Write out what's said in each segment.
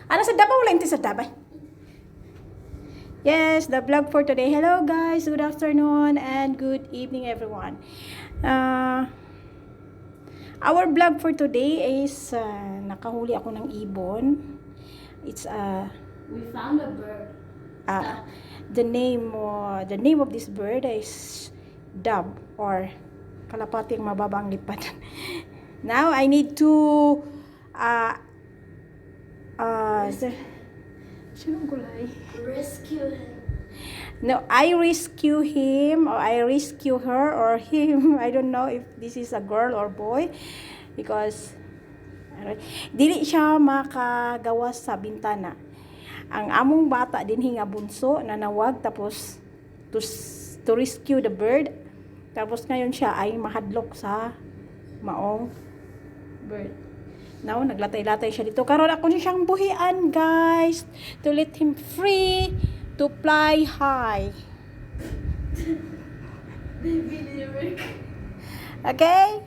Ano sa Davao? Wala sa Davao. Yes, the vlog for today. Hello guys, good afternoon and good evening everyone. Our vlog for today is nakahuli ako ng ibon. It's We found a bird. the name of this bird is dove or kalapating mababang lipat. Now I need to sinong gulay? Rescue him. No, I rescue him or I rescue her or him. I don't know if this is a girl or boy because dili siya makagawas sa bintana. Ang among bata din hinga bunso na nawag tapos to rescue the bird. Tapos ngayon siya ay mahadlok sa maong bird. Now, naglatay-latay siya dito. Karon ako niya siyang buhian, guys. To let him free to fly high. Baby lyric. Okay?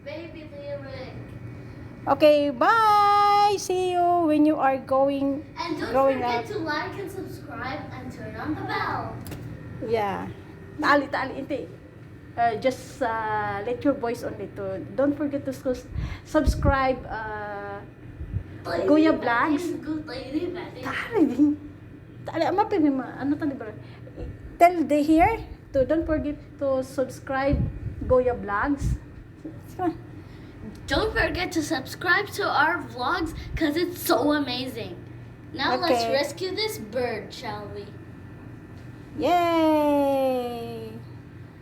Baby lyric. Okay, bye! See you when you are growing And don't up. forget to like and subscribe and turn on the bell. Yeah. Tali, inte. Just let your voice on it. Don't forget to subscribe Goya Vlogs. Tell they here to don't forget to subscribe Goya Vlogs. Don't forget to subscribe to our vlogs because it's so amazing. Now let's Okay. rescue this bird, shall we? Yay!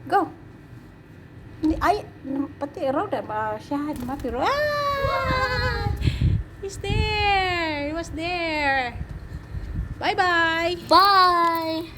Go! Ay, pati raw na masyad mapiro. Ah! He's there! He was there! Bye-bye! Bye!